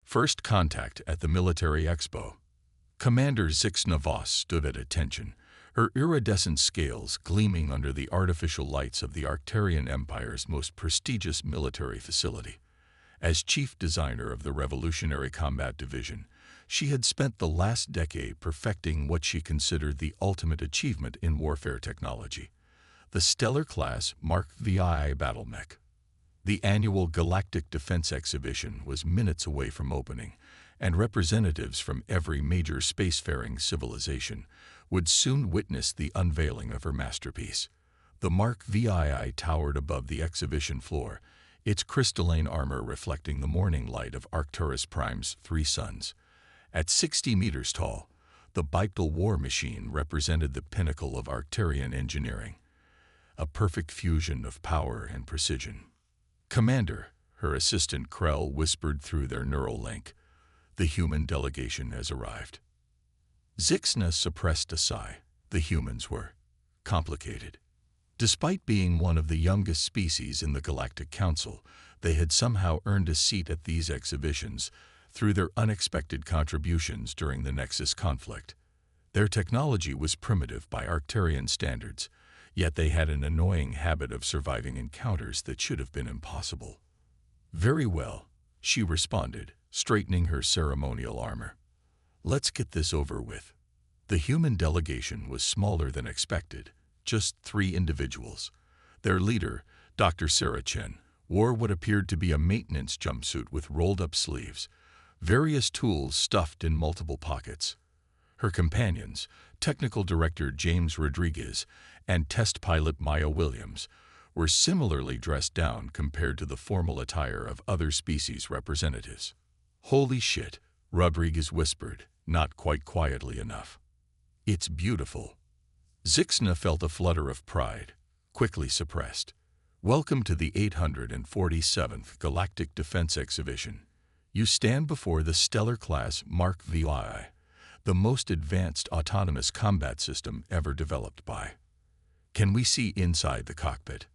First contact at the military expo. Commander Zixna Voss stood at attention, her iridescent scales gleaming under the artificial lights of the Arcturian Empire's most prestigious military facility. As chief designer of the Revolutionary Combat Division, she had spent the last decade perfecting what she considered the ultimate achievement in warfare technology, the stellar-class Mark VI battle mech. The annual Galactic Defense Exhibition was minutes away from opening, and representatives from every major spacefaring civilization would soon witness the unveiling of her masterpiece. The Mark VI towered above the exhibition floor, its crystalline armor reflecting the morning light of Arcturus Prime's 3 suns. At 60 meters tall, the Bipedal war machine represented the pinnacle of Arcturian engineering, a perfect fusion of power and precision. "Commander," her assistant Krell whispered through their neural link, "the human delegation has arrived." Zixna suppressed a sigh. The humans were complicated. Despite being one of the youngest species in the Galactic Council, they had somehow earned a seat at these exhibitions through their unexpected contributions during the Nexus conflict. Their technology was primitive by Arcturian standards, yet they had an annoying habit of surviving encounters that should have been impossible. "Very well," she responded, straightening her ceremonial armor. "Let's get this over with." The human delegation was smaller than expected, just 3 individuals. Their leader, Dr. Sarah Chen, wore what appeared to be a maintenance jumpsuit with rolled-up sleeves, various tools stuffed in multiple pockets. Her companions, Technical Director James Rodriguez and Test Pilot Maya Williams, were similarly dressed down compared to the formal attire of other species representatives. "Holy shit," Rodriguez whispered, not quite quietly enough. "It's beautiful." Zixna felt a flutter of pride, quickly suppressed. "Welcome to the 847th Galactic Defense Exhibition. You stand before the stellar-class Mark VI, the most advanced autonomous combat system ever developed by." "Can we see inside the cockpit?"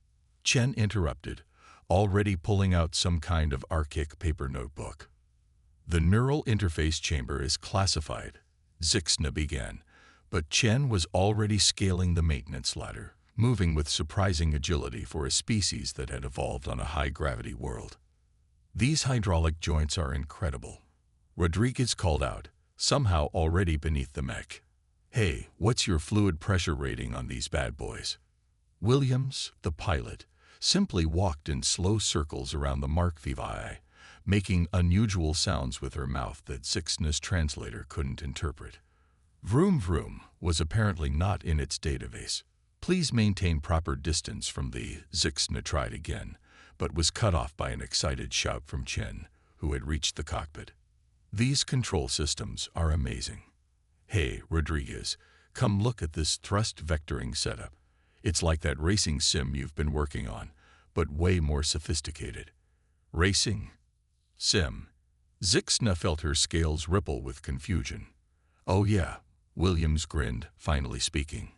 Chen interrupted, already pulling out some kind of archaic paper notebook. "The neural interface chamber is classified," Zixna began, but Chen was already scaling the maintenance ladder, moving with surprising agility for a species that had evolved on a high-gravity world. "These hydraulic joints are incredible," Rodriguez called out, somehow already beneath the mech. "Hey, what's your fluid pressure rating on these bad boys?" Williams, the pilot, simply walked in slow circles around the Mark VI, making unusual sounds with her mouth that Zixna's translator couldn't interpret. "Vroom vroom" was apparently not in its database. "Please maintain proper distance from the," Zixna tried again, but was cut off by an excited shout from Chen, who had reached the cockpit. "These control systems are amazing. Hey, Rodriguez, come look at this thrust vectoring setup. It's like that racing sim you've been working on, but way more sophisticated." "Racing? Sim?" Zixna felt her scales ripple with confusion. "Oh yeah," Williams grinned, finally speaking.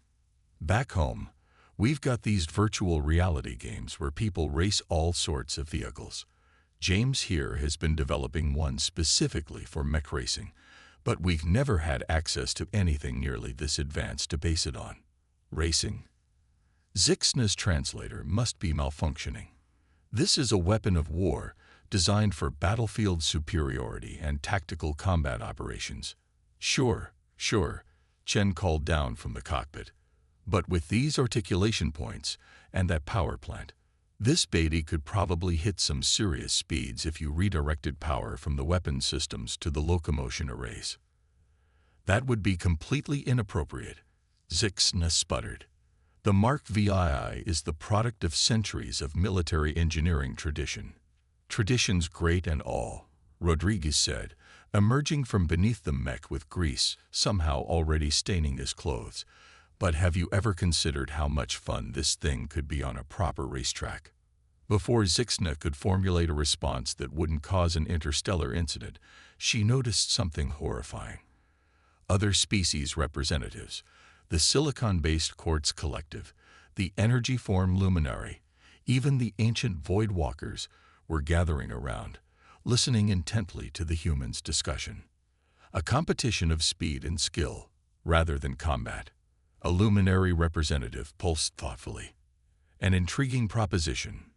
"Back home, we've got these virtual reality games where people race all sorts of vehicles. James here has been developing one specifically for mech racing, but we've never had access to anything nearly this advanced to base it on." "Racing?" Zixna's translator must be malfunctioning. "This is a weapon of war designed for battlefield superiority and tactical combat operations." Sure, Chen called down from the cockpit. "But with these articulation points and that power plant, this baby could probably hit some serious speeds if you redirected power from the weapon systems to the locomotion arrays." "That would be completely inappropriate," Zixna sputtered. "The Mark VI is the product of centuries of military engineering tradition." "Tradition's great and all," Rodriguez said, emerging from beneath the mech with grease somehow already staining his clothes. "But have you ever considered how much fun this thing could be on a proper racetrack?" Before Zixna could formulate a response that wouldn't cause an interstellar incident, she noticed something horrifying. Other species representatives, the silicon-based Quartz Collective, the Energy Form Luminary, even the ancient Void Walkers, were gathering around, listening intently to the humans' discussion. A competition of speed and skill, rather than combat. A luminary representative pulsed thoughtfully. An intriguing proposition.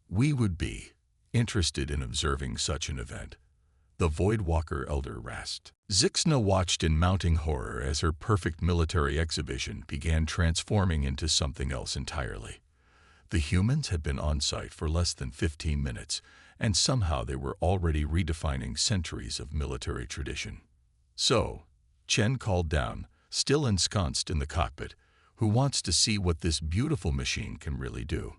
We would be interested in observing such an event. The Voidwalker elder rasped. Zixna watched in mounting horror as her perfect military exhibition began transforming into something else entirely. The humans had been on site for less than 15 minutes, and somehow they were already redefining centuries of military tradition. So, Chen called down, still ensconced in the cockpit, who wants to see what this beautiful machine can really do.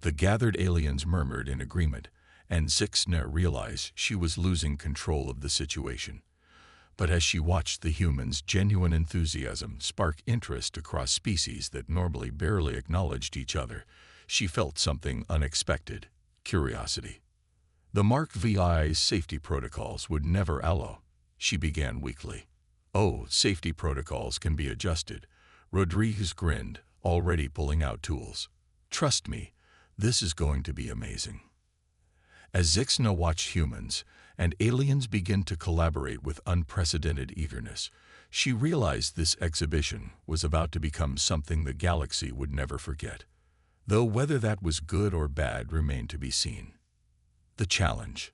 The gathered aliens murmured in agreement, and Zixna realized she was losing control of the situation. But as she watched the humans' genuine enthusiasm spark interest across species that normally barely acknowledged each other, she felt something unexpected: curiosity. The Mark VI's safety protocols would never allow, she began weakly. Oh, safety protocols can be adjusted. Rodriguez grinned, already pulling out tools. Trust me, this is going to be amazing. As Zixna watched humans and aliens begin to collaborate with unprecedented eagerness, she realized this exhibition was about to become something the galaxy would never forget, though whether that was good or bad remained to be seen. The challenge.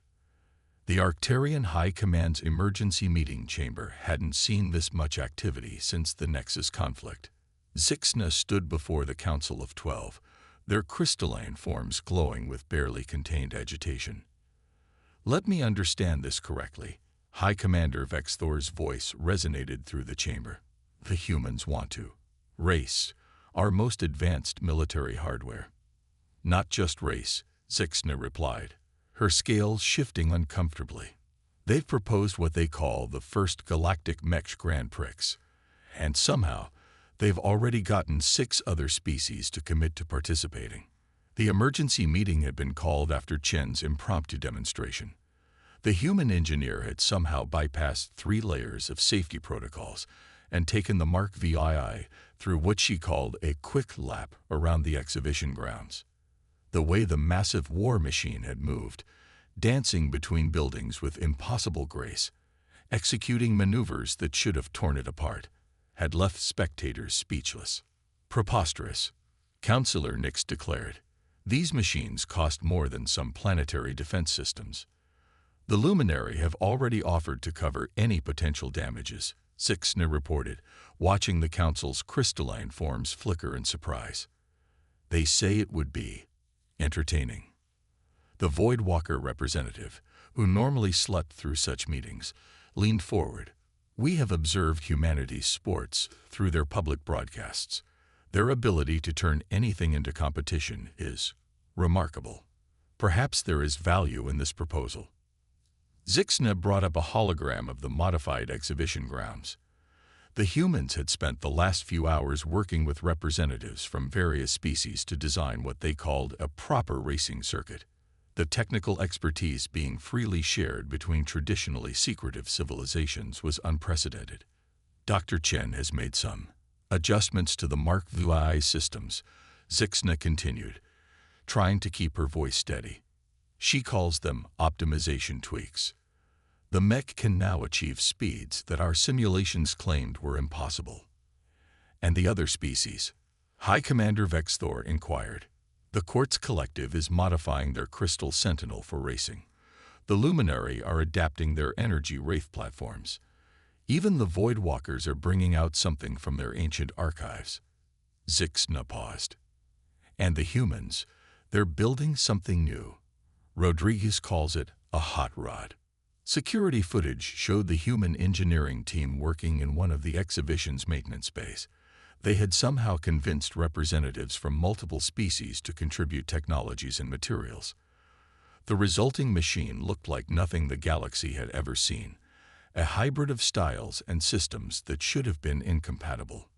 The Arcturian High Command's emergency meeting chamber hadn't seen this much activity since the Nexus conflict. Zixna stood before the Council of 12, their crystalline forms glowing with barely contained agitation. Let me understand this correctly. High Commander Vexthor's voice resonated through the chamber. The humans want to race our most advanced military hardware. Not just race, Zixna replied, her scales shifting uncomfortably. They've proposed what they call the first galactic Mechs Grand Prix, and somehow they've already gotten 6 other species to commit to participating. The emergency meeting had been called after Chen's impromptu demonstration. The human engineer had somehow bypassed 3 layers of safety protocols and taken the Mark VII through what she called a quick lap around the exhibition grounds. The way the massive war machine had moved, dancing between buildings with impossible grace, executing maneuvers that should have torn it apart, had left spectators speechless. Preposterous, Councillor Nix declared. These machines cost more than some planetary defense systems. The Luminary have already offered to cover any potential damages, Zixna reported, watching the Council's crystalline forms flicker in surprise. They say it would be entertaining. The Voidwalker representative, who normally slept through such meetings, leaned forward. We have observed humanity's sports through their public broadcasts. Their ability to turn anything into competition is remarkable. Perhaps there is value in this proposal. Zixna brought up a hologram of the modified exhibition grounds. The humans had spent the last few hours working with representatives from various species to design what they called a proper racing circuit, the technical expertise being freely shared between traditionally secretive civilizations was unprecedented. Dr. Chen has made some adjustments to the Mark VI systems, Zixna continued, trying to keep her voice steady. She calls them optimization tweaks. The mech can now achieve speeds that our simulations claimed were impossible. And the other species? High Commander Vexthor inquired. The Quartz Collective is modifying their Crystal Sentinel for racing. The Luminary are adapting their energy wraith platforms. Even the Voidwalkers are bringing out something from their ancient archives. Zixna paused. And the humans, they're building something new. Rodriguez calls it a hot rod. Security footage showed the human engineering team working in one of the exhibition's maintenance bays. They had somehow convinced representatives from multiple species to contribute technologies and materials. The resulting machine looked like nothing the galaxy had ever seen, a hybrid of styles and systems that should have been incompatible.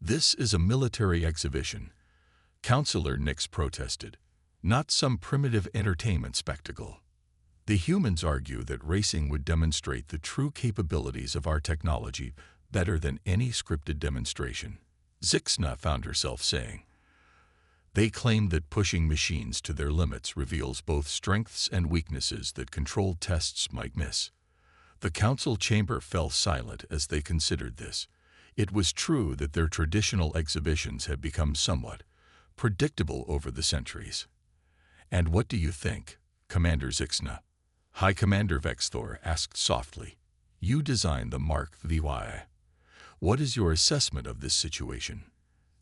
This is a military exhibition, Councillor Nix protested, not some primitive entertainment spectacle. The humans argue that racing would demonstrate the true capabilities of our technology better than any scripted demonstration, Zixna found herself saying. They claim that pushing machines to their limits reveals both strengths and weaknesses that controlled tests might miss. The council chamber fell silent as they considered this. It was true that their traditional exhibitions had become somewhat predictable over the centuries. "And what do you think, Commander Zixna?" High Commander Vexthor asked softly. "You designed the Mark VY. What is your assessment of this situation?"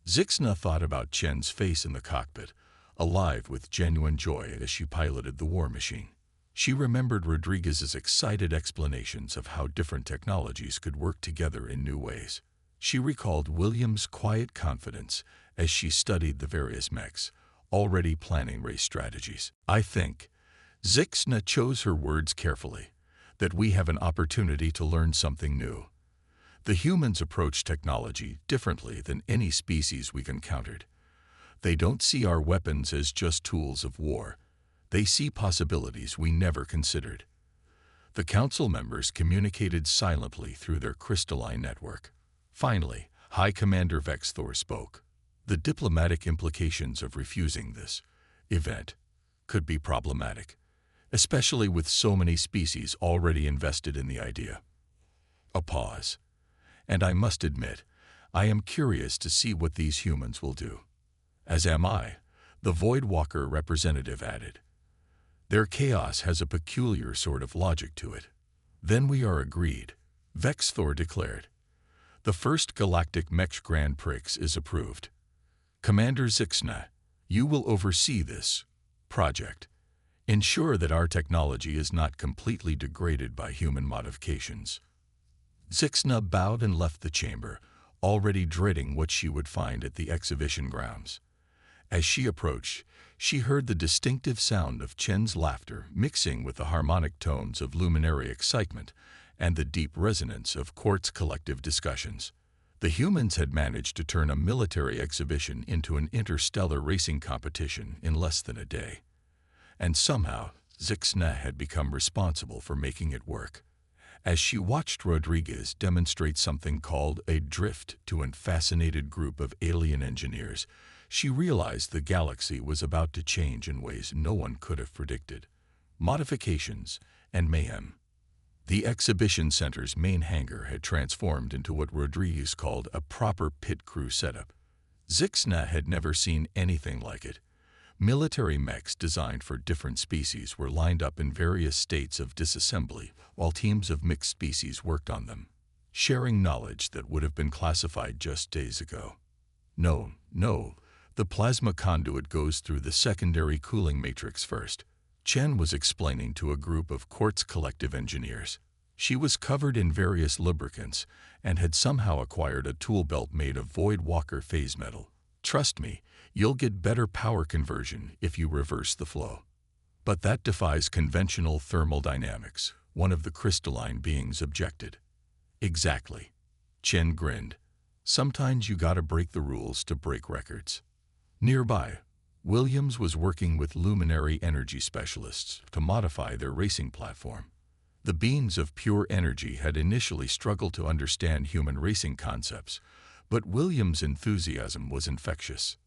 Zixna thought about Chen's face in the cockpit, alive with genuine joy as she piloted the war machine. She remembered Rodriguez's excited explanations of how different technologies could work together in new ways. She recalled William's quiet confidence as she studied the various mechs, already planning race strategies. "I think," Zixna chose her words carefully, "that we have an opportunity to learn something new. The humans approach technology differently than any species we've encountered. They don't see our weapons as just tools of war. They see possibilities we never considered." The council members communicated silently through their crystalline network. Finally, High Commander Vexthor spoke. The diplomatic implications of refusing this event could be problematic, especially with so many species already invested in the idea. A pause. "And I must admit, I am curious to see what these humans will do." "As am I," the Voidwalker representative added. "Their chaos has a peculiar sort of logic to it." "Then we are agreed," Vexthor declared. "The first Galactic Mech Grand Prix is approved. Commander Zixna, you will oversee this project. Ensure that our technology is not completely degraded by human modifications." Zixna bowed and left the chamber, already dreading what she would find at the exhibition grounds. As she approached, she heard the distinctive sound of Chen's laughter mixing with the harmonic tones of luminary excitement and the deep resonance of Quartz collective discussions. The humans had managed to turn a military exhibition into an interstellar racing competition in less than a day. And somehow, Zixna had become responsible for making it work. As she watched Rodriguez demonstrate something called a drift to a fascinated group of alien engineers, she realized the galaxy was about to change in ways no one could have predicted. Modifications and mayhem. The exhibition center's main hangar had transformed into what Rodriguez called a proper pit crew setup. Zixna had never seen anything like it. Military mechs designed for different species were lined up in various states of disassembly, while teams of mixed species worked on them, sharing knowledge that would have been classified just days ago. No, the plasma conduit goes through the secondary cooling matrix first," Chen was explaining to a group of Quartz collective engineers. She was covered in various lubricants and had somehow acquired a tool belt made of Voidwalker phase metal. "Trust me, you'll get better power conversion if you reverse the flow." "But that defies conventional thermal dynamics," one of the crystalline beings objected. "Exactly." Chen grinned. "Sometimes you gotta break the rules to break records." Nearby, Williams was working with luminary energy specialists to modify their racing platform. The beings of pure energy had initially struggled to understand human racing concepts, but Williams' enthusiasm was infectious.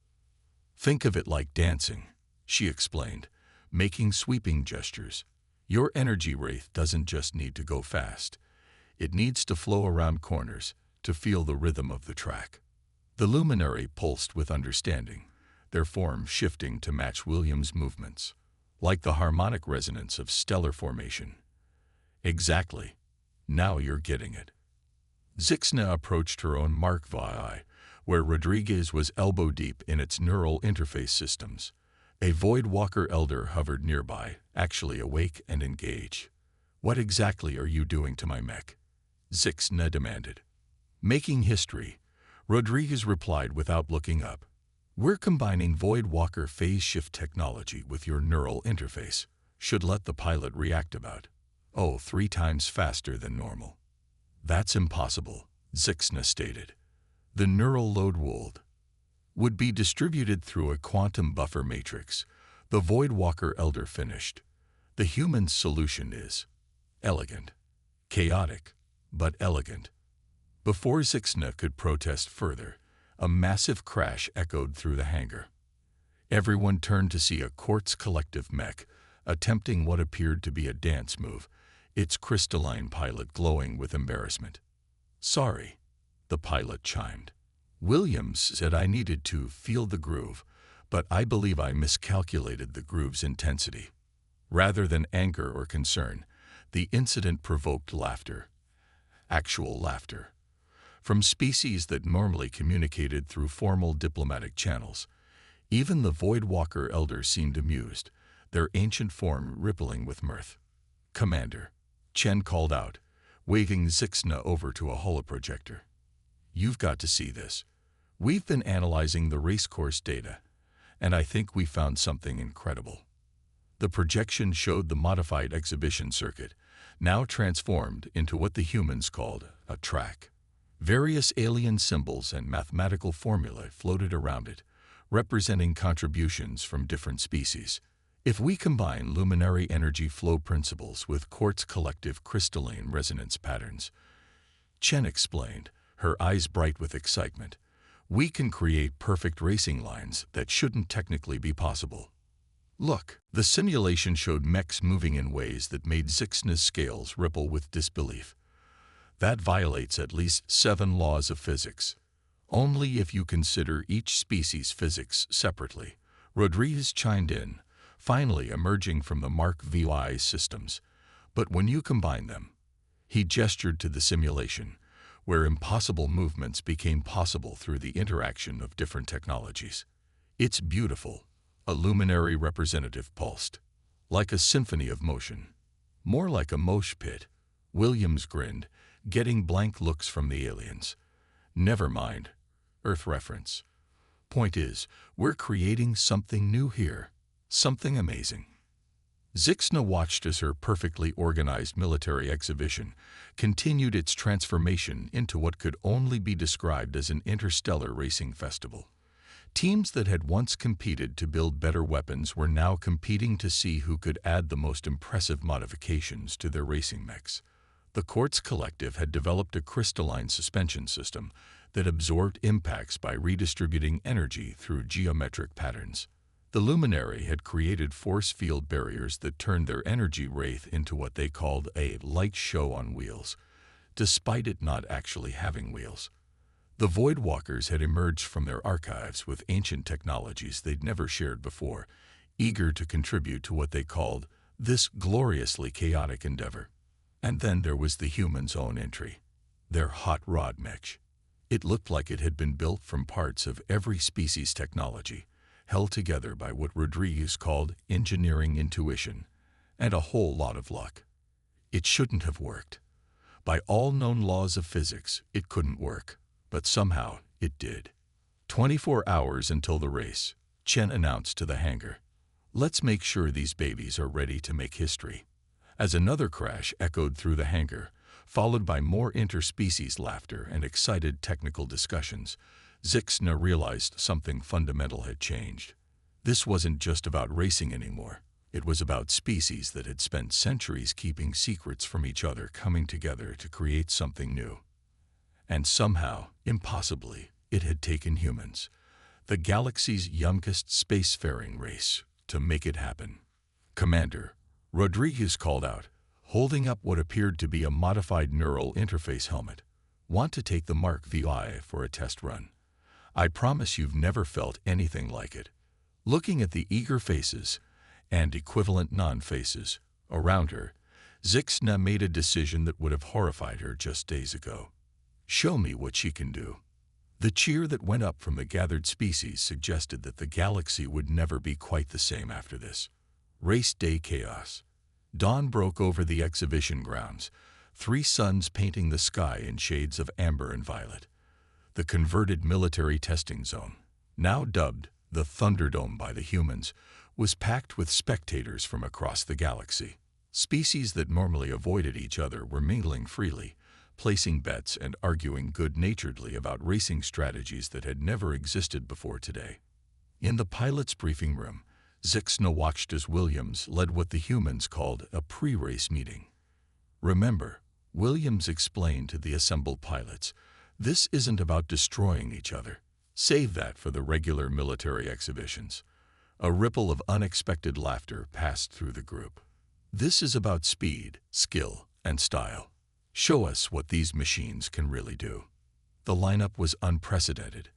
"Think of it like dancing," she explained, making sweeping gestures. "Your energy wraith doesn't just need to go fast. It needs to flow around corners to feel the rhythm of the track." The luminary pulsed with understanding, their form shifting to match Williams' movements, like the harmonic resonance of stellar formation. "Exactly. Now you're getting it." Zixna approached her own Mark VI, where Rodriguez was elbow-deep in its neural interface systems. A Voidwalker elder hovered nearby, actually awake and engaged. "What exactly are you doing to my mech?" Zixna demanded. "Making history," Rodriguez replied without looking up. "We're combining Voidwalker phase shift technology with your neural interface. Should let the pilot react about, 3 times faster than normal." "That's impossible," Zixna stated. "The neural load would be distributed through a quantum buffer matrix," the Voidwalker elder finished. "The human's solution is elegant. Chaotic, but elegant." Before Zixna could protest further, a massive crash echoed through the hangar. Everyone turned to see a Quartz Collective mech attempting what appeared to be a dance move, its crystalline pilot glowing with embarrassment. "Sorry," the pilot chimed. "Williams said I needed to feel the groove, but I believe I miscalculated the groove's intensity." Rather than anger or concern, the incident provoked laughter. Actual laughter. From species that normally communicated through formal diplomatic channels. Even the Voidwalker elders seemed amused, their ancient form rippling with mirth. "Commander," Chen called out, waving Zixna over to a holoprojector. "You've got to see this. We've been analyzing the racecourse data, and I think we found something incredible." The projection showed the modified exhibition circuit, now transformed into what the humans called a track. Various alien symbols and mathematical formulae floated around it, representing contributions from different species. If we combine luminary energy flow principles with Quartz Collective crystalline resonance patterns, Chen explained, her eyes bright with excitement, we can create perfect racing lines that shouldn't technically be possible. Look, the simulation showed Mechs moving in ways that made Zixna's scales ripple with disbelief. That violates at least 7 laws of physics. Only if you consider each species' physics separately. Rodriguez chimed in, finally emerging from the Mark VI systems. But when you combine them, he gestured to the simulation, where impossible movements became possible through the interaction of different technologies. It's beautiful. A luminary representative pulsed, like a symphony of motion. More like a mosh pit. Williams grinned, getting blank looks from the aliens. Never mind. Earth reference. Point is, we're creating something new here. Something amazing. Zixna watched as her perfectly organized military exhibition continued its transformation into what could only be described as an interstellar racing festival. Teams that had once competed to build better weapons were now competing to see who could add the most impressive modifications to their racing mechs. The Quartz Collective had developed a crystalline suspension system that absorbed impacts by redistributing energy through geometric patterns. The Luminary had created force field barriers that turned their energy wraith into what they called a light show on wheels, despite it not actually having wheels. The Voidwalkers had emerged from their archives with ancient technologies they'd never shared before, eager to contribute to what they called this gloriously chaotic endeavor. And then there was the humans' own entry, their hot rod mech. It looked like it had been built from parts of every species' technology, held together by what Rodriguez called engineering intuition, and a whole lot of luck. It shouldn't have worked. By all known laws of physics, it couldn't work. But somehow, it did. 24 hours until the race, Chen announced to the hangar. Let's make sure these babies are ready to make history. As another crash echoed through the hangar, followed by more interspecies laughter and excited technical discussions, Zixna realized something fundamental had changed. This wasn't just about racing anymore. It was about species that had spent centuries keeping secrets from each other coming together to create something new. And somehow, impossibly, it had taken humans, the galaxy's youngest spacefaring race, to make it happen. "Commander," Rodriguez called out, holding up what appeared to be a modified neural interface helmet. "Want to take the Mark VI for a test run? I promise you've never felt anything like it." Looking at the eager faces, and equivalent non-faces, around her, Zixna made a decision that would have horrified her just days ago. Show me what she can do. The cheer that went up from the gathered species suggested that the galaxy would never be quite the same after this. Race day chaos. Dawn broke over the exhibition grounds, 3 suns painting the sky in shades of amber and violet. The converted military testing zone, now dubbed the Thunderdome by the humans, was packed with spectators from across the galaxy. Species that normally avoided each other were mingling freely, placing bets and arguing good-naturedly about racing strategies that had never existed before today. In the pilot's briefing room, Zixna watched as Williams led what the humans called a pre-race meeting. Remember, Williams explained to the assembled pilots, this isn't about destroying each other. Save that for the regular military exhibitions. A ripple of unexpected laughter passed through the group. This is about speed, skill, and style. Show us what these machines can really do. The lineup was unprecedented.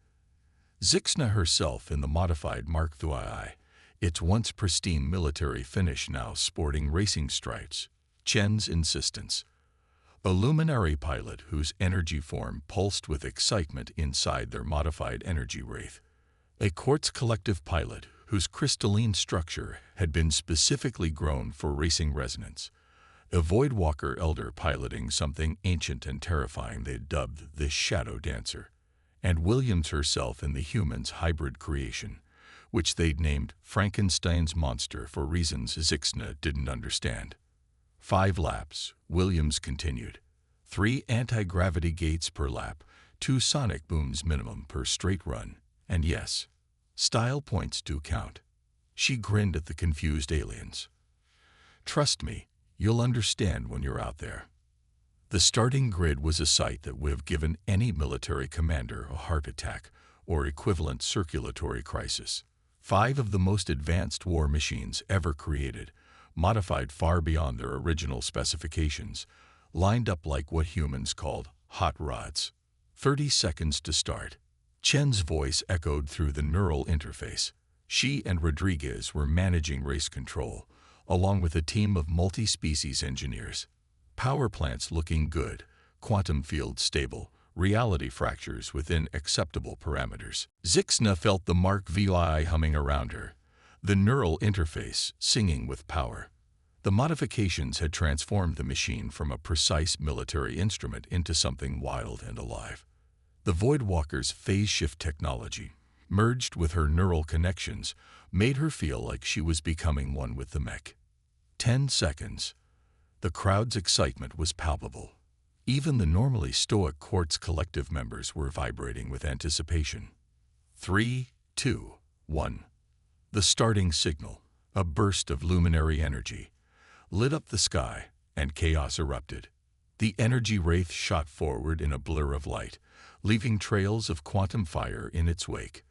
Zixna herself in the modified Mark II, its once pristine military finish now sporting racing stripes. Chen's insistence. A luminary pilot whose energy form pulsed with excitement inside their modified energy wraith. A quartz collective pilot whose crystalline structure had been specifically grown for racing resonance. A Voidwalker elder piloting something ancient and terrifying they'd dubbed the Shadow Dancer. And Williams herself in the human's hybrid creation, which they'd named Frankenstein's monster for reasons Zixna didn't understand. 5 laps, Williams continued. 3 anti-gravity gates per lap, 2 sonic booms minimum per straight run, and yes, style points do count. She grinned at the confused aliens. Trust me, you'll understand when you're out there. The starting grid was a sight that would have given any military commander a heart attack or equivalent circulatory crisis. 5 of the most advanced war machines ever created, modified far beyond their original specifications, lined up like what humans called hot rods. 30 seconds to start. Chen's voice echoed through the neural interface. She and Rodriguez were managing race control, along with a team of multi-species engineers. Power plants looking good, quantum fields stable, reality fractures within acceptable parameters. Zixna felt the Mark VI humming around her, the neural interface singing with power. The modifications had transformed the machine from a precise military instrument into something wild and alive. The Voidwalker's phase shift technology, merged with her neural connections, made her feel like she was becoming one with the mech. 10 seconds. The crowd's excitement was palpable. Even the normally stoic Quartz Collective members were vibrating with anticipation. 3, 2, 1. The starting signal, a burst of luminary energy, lit up the sky, and chaos erupted. The energy wraith shot forward in a blur of light, leaving trails of quantum fire in its wake.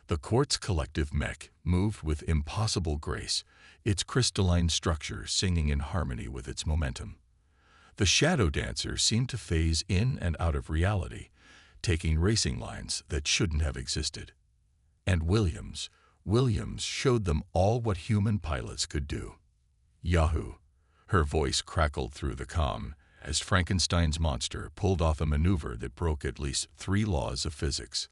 The Quartz Collective mech moved with impossible grace, its crystalline structure singing in harmony with its momentum. The Shadow Dancer seemed to phase in and out of reality, taking racing lines that shouldn't have existed. And Williams showed them all what human pilots could do. Yahoo! Her voice crackled through the comm as Frankenstein's monster pulled off a maneuver that broke at least 3 laws of physics.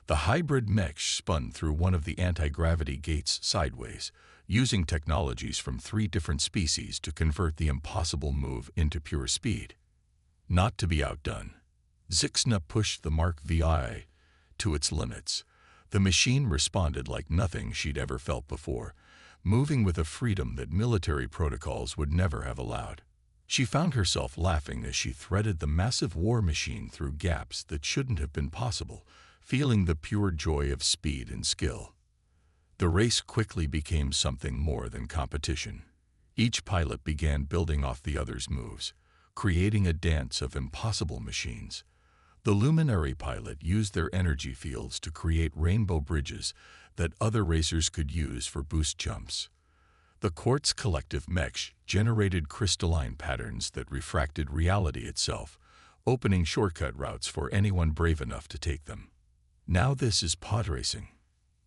The hybrid Mechs spun through one of the anti-gravity gates sideways, using technologies from 3 different species to convert the impossible move into pure speed. Not to be outdone, Zixna pushed the Mark VI to its limits. The machine responded like nothing she'd ever felt before, moving with a freedom that military protocols would never have allowed. She found herself laughing as she threaded the massive war machine through gaps that shouldn't have been possible, feeling the pure joy of speed and skill. The race quickly became something more than competition. Each pilot began building off the other's moves, creating a dance of impossible machines. The luminary pilot used their energy fields to create rainbow bridges that other racers could use for boost jumps. The Quartz Collective Mechs generated crystalline patterns that refracted reality itself, opening shortcut routes for anyone brave enough to take them. Now this is pod racing,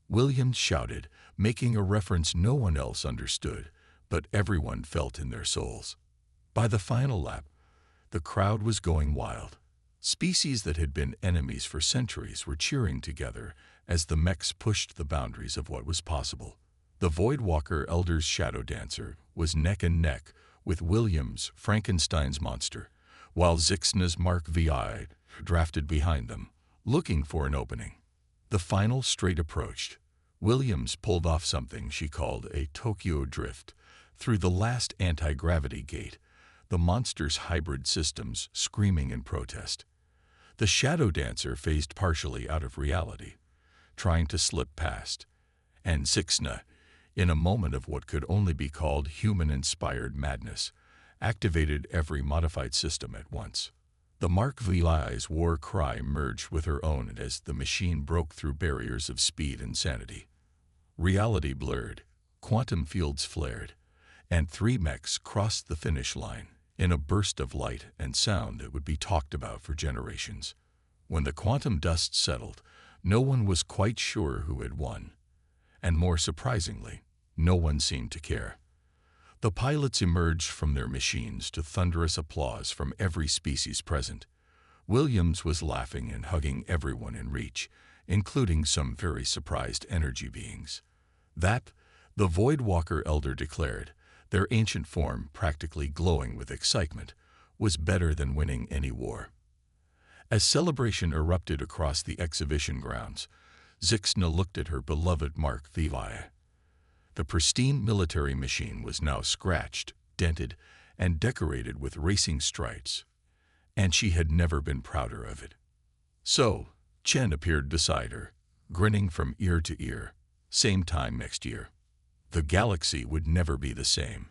Williams shouted, making a reference no one else understood, but everyone felt in their souls. By the final lap, the crowd was going wild. Species that had been enemies for centuries were cheering together as the mechs pushed the boundaries of what was possible. The Voidwalker Elder's Shadow Dancer was neck and neck with Williams' Frankenstein's monster, while Zixna's Mark VI drafted behind them, looking for an opening. The final straight approached. Williams pulled off something she called a Tokyo drift through the last anti-gravity gate, the monster's hybrid systems screaming in protest. The Shadow Dancer phased partially out of reality, trying to slip past, and Zixna, in a moment of what could only be called human-inspired madness, activated every modified system at once. The Mark VI's war cry merged with her own as the machine broke through barriers of speed and sanity. Reality blurred, quantum fields flared, and 3 mechs crossed the finish line in a burst of light and sound that would be talked about for generations. When the quantum dust settled, no one was quite sure who had won. And more surprisingly, no one seemed to care. The pilots emerged from their machines to thunderous applause from every species present. Williams was laughing and hugging everyone in reach, including some very surprised energy beings. That, the Voidwalker Elder declared, their ancient form practically glowing with excitement, was better than winning any war. As celebration erupted across the exhibition grounds, Zixna looked at her beloved Mark VI. The pristine military machine was now scratched, dented, and decorated with racing stripes, and she had never been prouder of it. So, Chen appeared beside her, grinning from ear to ear. Same time next year. The galaxy would never be the same,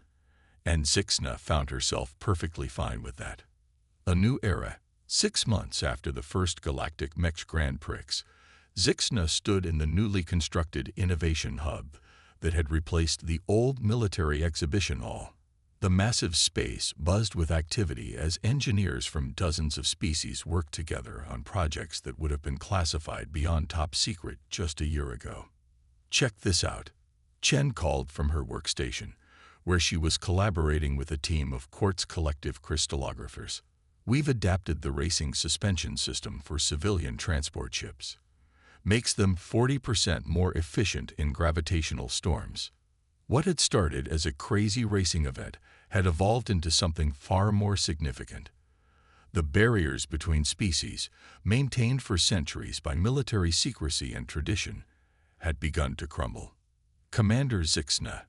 and Zixna found herself perfectly fine with that. A new era. 6 months after the first Galactic Mechs Grand Prix, Zixna stood in the newly constructed Innovation Hub that had replaced the old military exhibition hall. The massive space buzzed with activity as engineers from dozens of species worked together on projects that would have been classified beyond top secret just a year ago. Check this out. Chen called from her workstation, where she was collaborating with a team of Quartz Collective crystallographers. We've adapted the racing suspension system for civilian transport ships. Makes them 40% more efficient in gravitational storms. What had started as a crazy racing event had evolved into something far more significant. The barriers between species, maintained for centuries by military secrecy and tradition, had begun to crumble. Commander Zixna,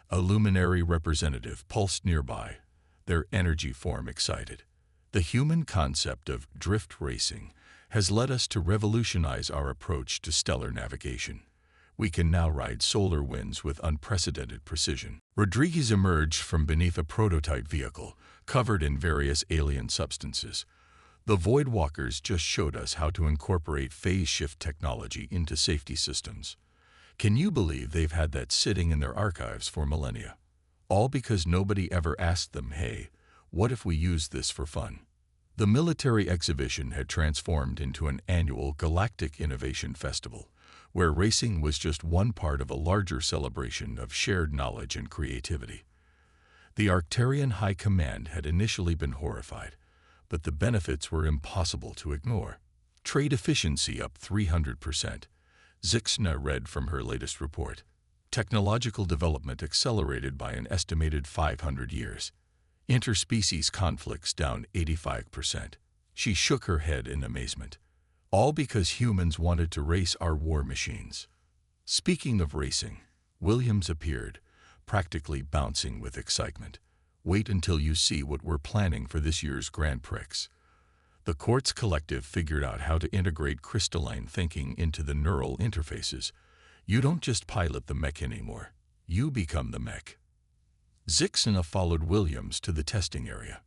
a luminary representative, pulsed nearby, their energy form excited. The human concept of drift racing has led us to revolutionize our approach to stellar navigation. We can now ride solar winds with unprecedented precision. Rodriguez emerged from beneath a prototype vehicle, covered in various alien substances. The Voidwalkers just showed us how to incorporate phase shift technology into safety systems. Can you believe they've had that sitting in their archives for millennia? All because nobody ever asked them, hey, what if we use this for fun? The military exhibition had transformed into an annual Galactic Innovation Festival, where racing was just one part of a larger celebration of shared knowledge and creativity. The Arcturian High Command had initially been horrified, but the benefits were impossible to ignore. Trade efficiency up 300%. Zixna read from her latest report. Technological development accelerated by an estimated 500 years. Interspecies conflicts down 85%. She shook her head in amazement. All because humans wanted to race our war machines. Speaking of racing, Williams appeared, practically bouncing with excitement. Wait until you see what we're planning for this year's Grand Prix. The Quartz Collective figured out how to integrate crystalline thinking into the neural interfaces. You don't just pilot the mech anymore. You become the mech. Zixna followed Williams to the testing area,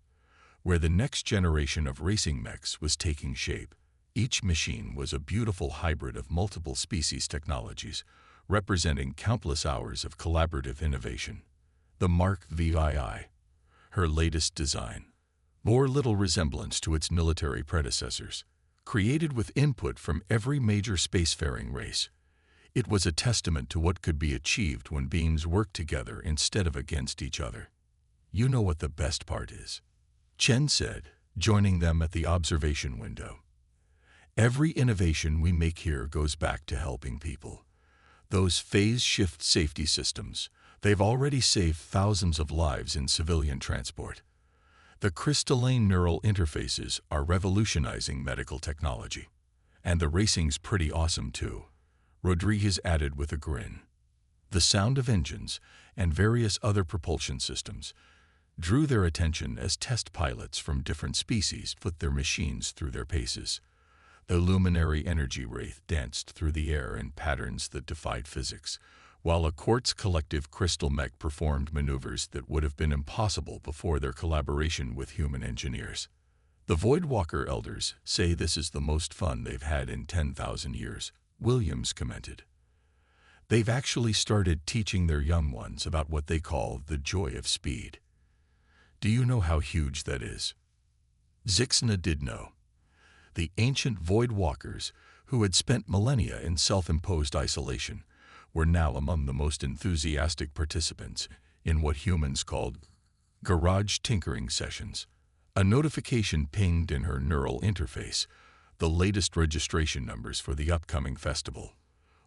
where the next generation of racing mechs was taking shape. Each machine was a beautiful hybrid of multiple species technologies, representing countless hours of collaborative innovation. The Mark VI, her latest design, bore little resemblance to its military predecessors. Created with input from every major spacefaring race, it was a testament to what could be achieved when beings worked together instead of against each other. You know what the best part is, Chen said, joining them at the observation window. Every innovation we make here goes back to helping people. Those phase shift safety systems, they've already saved thousands of lives in civilian transport. The crystalline neural interfaces are revolutionizing medical technology. And the racing's pretty awesome too, Rodriguez added with a grin. The sound of engines and various other propulsion systems drew their attention as test pilots from different species put their machines through their paces. The luminary energy wraith danced through the air in patterns that defied physics, while a Quartz Collective crystal mech performed maneuvers that would have been impossible before their collaboration with human engineers. The Voidwalker elders say this is the most fun they've had in 10,000 years, Williams commented. They've actually started teaching their young ones about what they call the joy of speed. Do you know how huge that is? Zixna did know. The ancient void walkers, who had spent millennia in self-imposed isolation, were now among the most enthusiastic participants in what humans called garage tinkering sessions. A notification pinged in her neural interface the latest registration numbers for the upcoming festival.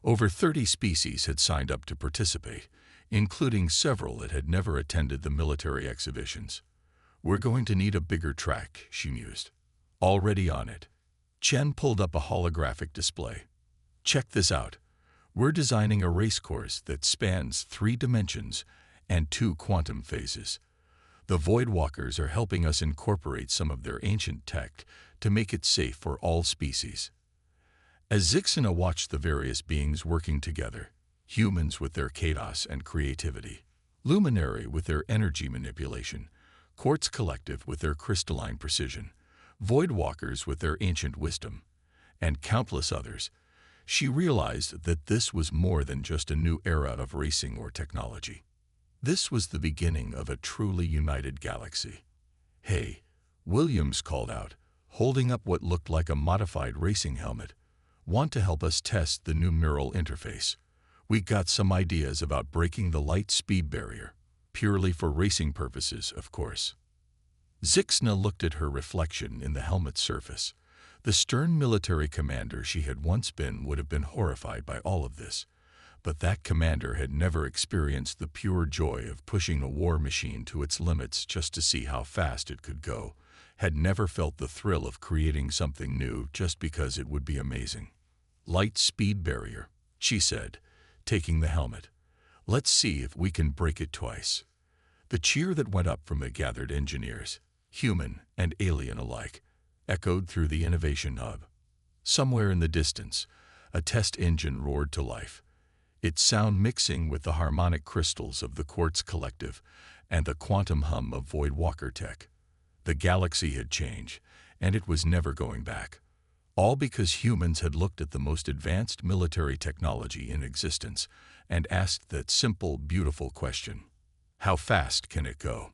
Over 30 species had signed up to participate, including several that had never attended the military exhibitions. "We're going to need a bigger track," she mused. Already on it, Chen pulled up a holographic display. "Check this out. We're designing a race course that spans 3 dimensions and 2 quantum phases. The Void Walkers are helping us incorporate some of their ancient tech to make it safe for all species." As Zixna watched the various beings working together, humans with their chaos and creativity, Luminary with their energy manipulation, Quartz Collective with their crystalline precision, Void Walkers with their ancient wisdom, and countless others, she realized that this was more than just a new era of racing or technology. This was the beginning of a truly united galaxy. "Hey," Williams called out, holding up what looked like a modified racing helmet. "Want to help us test the new neural interface? We got some ideas about breaking the light speed barrier, purely for racing purposes, of course." Zixna looked at her reflection in the helmet's surface. The stern military commander she had once been would have been horrified by all of this. But that commander had never experienced the pure joy of pushing a war machine to its limits just to see how fast it could go, had never felt the thrill of creating something new just because it would be amazing. "Light speed barrier," she said, taking the helmet. "Let's see if we can break it twice." The cheer that went up from the gathered engineers, human and alien alike, echoed through the innovation hub. Somewhere in the distance, a test engine roared to life, its sound mixing with the harmonic crystals of the Quartz Collective and the quantum hum of Void Walker tech. The galaxy had changed, and it was never going back. All because humans had looked at the most advanced military technology in existence and asked that simple, beautiful question: how fast can it go?